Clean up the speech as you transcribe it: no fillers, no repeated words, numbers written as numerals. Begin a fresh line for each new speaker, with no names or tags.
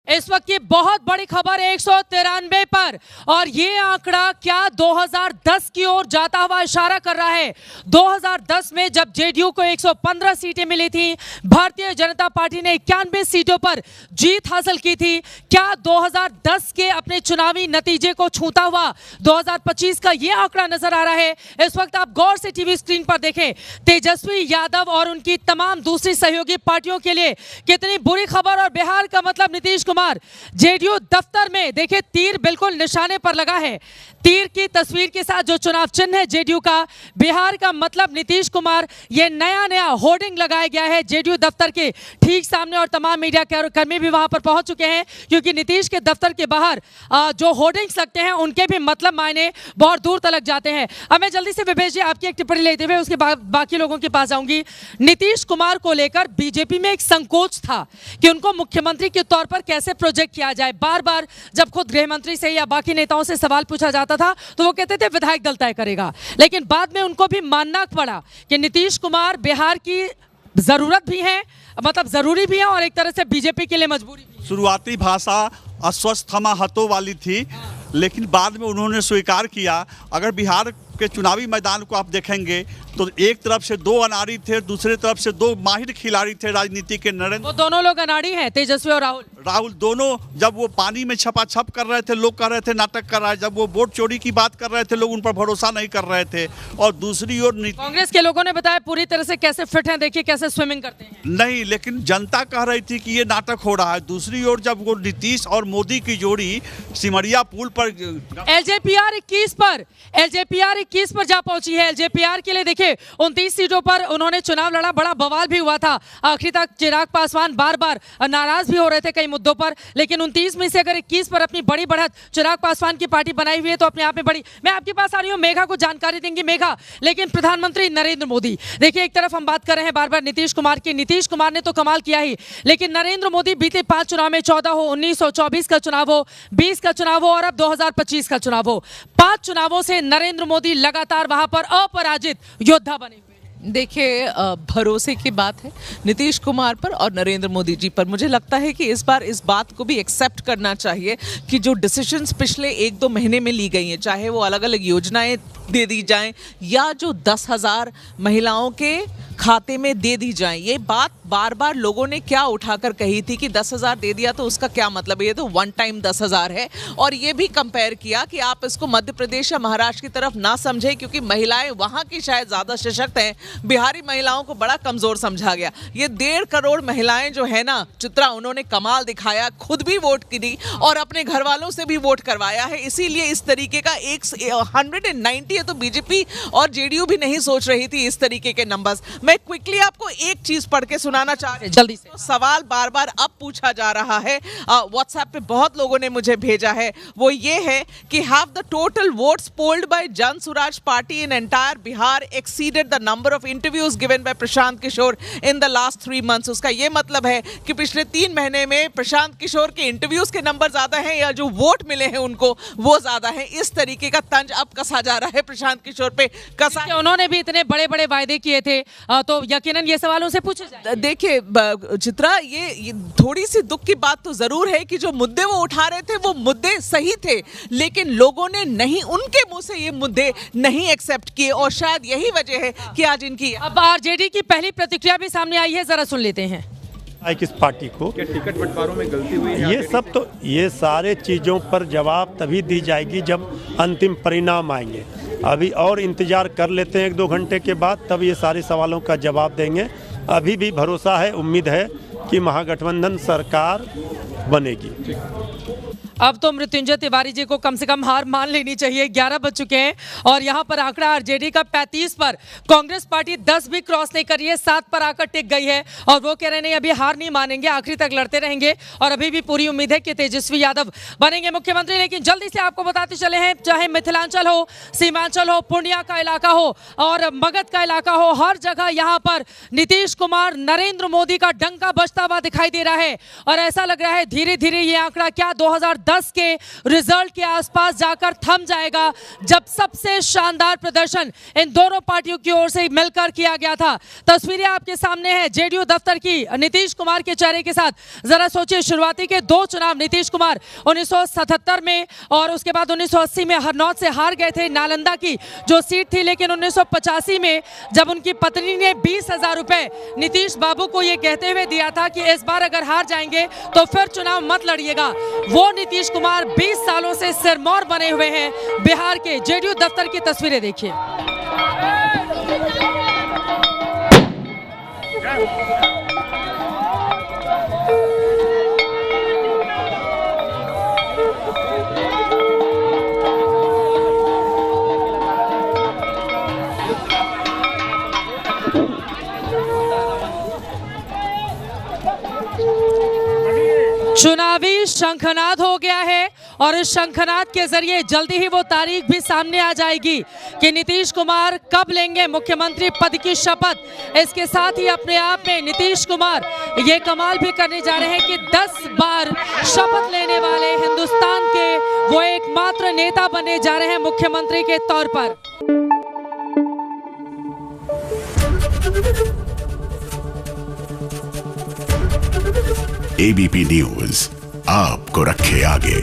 इस वक्त की बहुत बड़ी खबर 193 पर, और ये आंकड़ा क्या 2010 की ओर जाता हुआ इशारा कर रहा है। 2010 में जब जेडीयू को 115 सीटें मिली थी, भारतीय जनता पार्टी ने 91 सीटों पर जीत हासिल की थी। क्या 2010 के अपने चुनावी नतीजे को छूता हुआ 2025 का ये आंकड़ा नजर आ रहा है। इस वक्त आप गौर से टीवी स्क्रीन पर देखें, तेजस्वी यादव और उनकी तमाम दूसरी सहयोगी पार्टियों के लिए कितनी बुरी खबर। और बिहार का मतलब नीतीश कुमार जेडीयू दफ्तर में देखिए, तीर बिल्कुल निशाने पर लगा है। तीर की तस्वीर के साथ जो चुनाव चिन्ह है जेडीयू का, बिहार का मतलब नीतीश कुमार, ये नया होर्डिंग लगाया गया है जेडीयू दफ्तर के ठीक सामने। और तमाम मीडिया कर्मी भी वहां पर पहुंच चुके हैं, क्योंकि नीतीश के दफ्तर के बाहर जो होर्डिंग्स लगते हैं उनके भी मतलब मायने बहुत दूर तक जाते हैं। अब मैं जल्दी से विवेश जी आपकी एक टिप्पणी लेते हुए उसके बाद बाकी लोगों के पास जाऊंगी। नीतीश कुमार को लेकर बीजेपी में एक संकोच था कि उनको मुख्यमंत्री के तौर पर कैसे प्रोजेक्ट किया जाए। बार बार जब खुद गृह मंत्री से या बाकी नेताओं से सवाल पूछा जाता था तो वो कहते थे विधायक दल तय करेगा, लेकिन बाद में उनको भी मानना पड़ा कि नीतीश कुमार बिहार की जरूरत भी है, मतलब जरूरी भी है, और एक तरह से बीजेपी के लिए मजबूरी भी है।
शुरुआती भाषा अस्वस्थमा हतों वाली थी, लेकिन बाद में उन्होंने स्वीकार किया। अगर बिहार के चुनावी मैदान को आप देखेंगे तो एक तरफ से दो अनाड़ी थे, दूसरे तरफ से दो माहिर खिलाड़ी थे राजनीति के। नरेंद्र,
वो दोनों लोग अनाड़ी हैं, तेजस्वी और राहुल
दोनों। जब वो पानी में छपाछप कर रहे थे, लोग कह रहे थे नाटक कर रहा है। जब वो वोट चोरी की बात कर रहे थे, लोग उन पर भरोसा नहीं कर रहे थे। और दूसरी ओर
कांग्रेस के लोगों ने बताया पूरी तरह से कैसे फिट हैं, देखिए कैसे स्विमिंग करते हैं।
नहीं, लेकिन जनता कह रही थी कि ये नाटक हो रहा है। दूसरी ओर जब वो नीतीश और मोदी की जोड़ी सिमरिया पुल पर
एलजेपीआर 21 पर जा पहुंची है। एलजेपीआर के लिए देखिए 29 सीटों पर उन्होंने चुनाव लड़ा, बड़ा बवाल भी हुआ था। आखिर तक चिराग पासवान बार बार नाराज भी हो रहे थे कई मुद्दों पर, लेकिन 29 में से अगर 21 पर अपनी बड़ी बढ़त चिराग पासवान की पार्टी बनाई हुई है तो अपने आप में बड़ी। मैं आपके पास आ रही हूं, मेघा को जानकारी देंगी। मेघा, लेकिन प्रधानमंत्री नरेंद्र मोदी, देखिए एक तरफ हम बात कर रहे हैं बार बार नीतीश कुमार की। नीतीश कुमार ने तो कमाल किया ही, लेकिन नरेंद्र मोदी बीते 5 चुनाव में 14 हो, 19 हो, 24 का चुनाव हो, 20 का चुनाव हो और अब 2025 का चुनाव हो, 5 चुनावों से नरेंद्र मोदी लगातार वहां पर अपराजित योद्धा बने हुए।
देखिए, भरोसे की बात है नीतीश कुमार पर और नरेंद्र मोदी जी पर। मुझे लगता है कि इस बार इस बात को भी एक्सेप्ट करना चाहिए कि जो डिसीजंस पिछले 1-2 महीने में ली गई हैं, चाहे वो अलग अलग योजनाएं दे दी जाएं या जो 10,000 महिलाओं के खाते में दे दी जाएं, ये बात बार बार लोगों ने क्या उठाकर कही थी कि 10,000 दे दिया तो उसका क्या मतलब है, ये तो वन टाइम 10,000 है। और ये भी कंपेयर किया कि आप इसको मध्य प्रदेश या महाराष्ट्र की तरफ ना समझें, क्योंकि महिलाएं वहां की शायद ज़्यादा सशक्त हैं, बिहारी महिलाओं को बड़ा कमज़ोर समझा गया। ये 1.5 करोड़ महिलाएं जो है ना चित्रा, उन्होंने कमाल दिखाया, खुद भी वोट की और अपने घर वालों से भी वोट करवाया है। इसीलिए इस तरीके का 190 है, तो बीजेपी और जेडीयू भी नहीं सोच रही थी इस तरीके के नंबर्स। मैं क्विकली आपको एक चीज पढ़ के सुनाना चाह रही हूं,
जल्दी से।
सवाल बार बार अब पूछा जा रहा है, व्हाट्सएप पे बहुत लोगों ने मुझे भेजा है, वो ये है कि have the total votes polled by Jan Swaraj party in entire Bihar exceeded the number of interviews given by Prashant Kishor in the last 3 months. उसका ये मतलब है कि पिछले 3 महीने में प्रशांत किशोर के इंटरव्यूज के नंबर ज्यादा हैं या जो वोट मिले हैं उनको वो ज्यादा है। इस तरीके का तंज अब कसा जा रहा है प्रशांत किशोर पे। कसा
उन्होंने भी इतने बड़े बड़े वायदे किए थे, तो यकीनन ये सवाल उनसे पूछे जाए।
देखिए चित्रा, ये थोड़ी सी दुख की बात तो जरूर है कि जो मुद्दे वो उठा रहे थे वो मुद्दे सही थे, लेकिन लोगों ने नहीं, उनके मुंह से ये मुद्दे नहीं एक्सेप्ट किए, और शायद यही वजह है कि आज इनकी।
अब आरजेडी की पहली प्रतिक्रिया भी सामने आई है, जरा सुन लेते हैं।
किस पार्टी को क्या टिकट बंटवारों में गलती हुई है? ये सब तो, ये सारे चीज़ों पर जवाब तभी दी जाएगी जब अंतिम परिणाम आएंगे। अभी और इंतजार कर लेते हैं 1-2 घंटे के बाद, तब ये सारे सवालों का जवाब देंगे। अभी भी भरोसा है, उम्मीद है कि महागठबंधन सरकार बनेगी।
अब तो मृत्युंजय तिवारी जी को कम से कम हार मान लेनी चाहिए। 11 बज चुके हैं और यहाँ पर आंकड़ा आरजेडी का 35 पर, कांग्रेस पार्टी 10 भी क्रॉस नहीं करी है, 7 पर आकर टिक गई है। और वो कह रहे नहीं, अभी हार नहीं मानेंगे, आखिरी तक लड़ते रहेंगे और अभी भी पूरी उम्मीद है कि तेजस्वी यादव बनेंगे मुख्यमंत्री। लेकिन जल्दी से आपको बताते चले हैं, चाहे मिथिलांचल हो, सीमांचल हो, पूर्णिया का इलाका हो और मगध का इलाका हो, हर जगह यहाँ पर नीतीश कुमार, नरेंद्र मोदी का डंका बजता हुआ दिखाई दे रहा है। और ऐसा लग रहा है धीरे धीरे ये आंकड़ा क्या 2010 2010 के रिजल्ट के आसपास जाकर थम जाएगा, जब सबसे शानदार प्रदर्शन इन दोनों पार्टियों की ओर से मिलकर किया गया था। तस्वीरें आपके सामने है जेडीयू दफ्तर की नीतीश कुमार के चेहरे के साथ। जरा सोचिए, शुरुआती के 2 चुनाव नीतीश कुमार 1977 में और उसके बाद 1980 में हरनौत से हार गए थे, नालंदा की जो सीट थी। लेकिन 1985 में जब उनकी पत्नी ने 20,000 रुपए नीतीश बाबू को ये कहते हुए दिया था कि इस बार अगर हार जाएंगे तो फिर चुनाव मत लड़िएगा, वो नीतीश कुमार 20 सालों से सिरमौर बने हुए हैं बिहार के। जेडीयू दफ्तर की तस्वीरें देखिए। चुनावी शंखनाद हो गया है और इस शंखनाद के जरिए जल्दी ही वो तारीख भी सामने आ जाएगी कि नीतीश कुमार कब लेंगे मुख्यमंत्री पद की शपथ। इसके साथ ही अपने आप में नीतीश कुमार ये कमाल भी करने जा रहे हैं कि 10 बार शपथ लेने वाले हिंदुस्तान के वो एकमात्र नेता बनने जा रहे हैं मुख्यमंत्री के तौर पर।
एबीपी न्यूज आपको रखे आगे।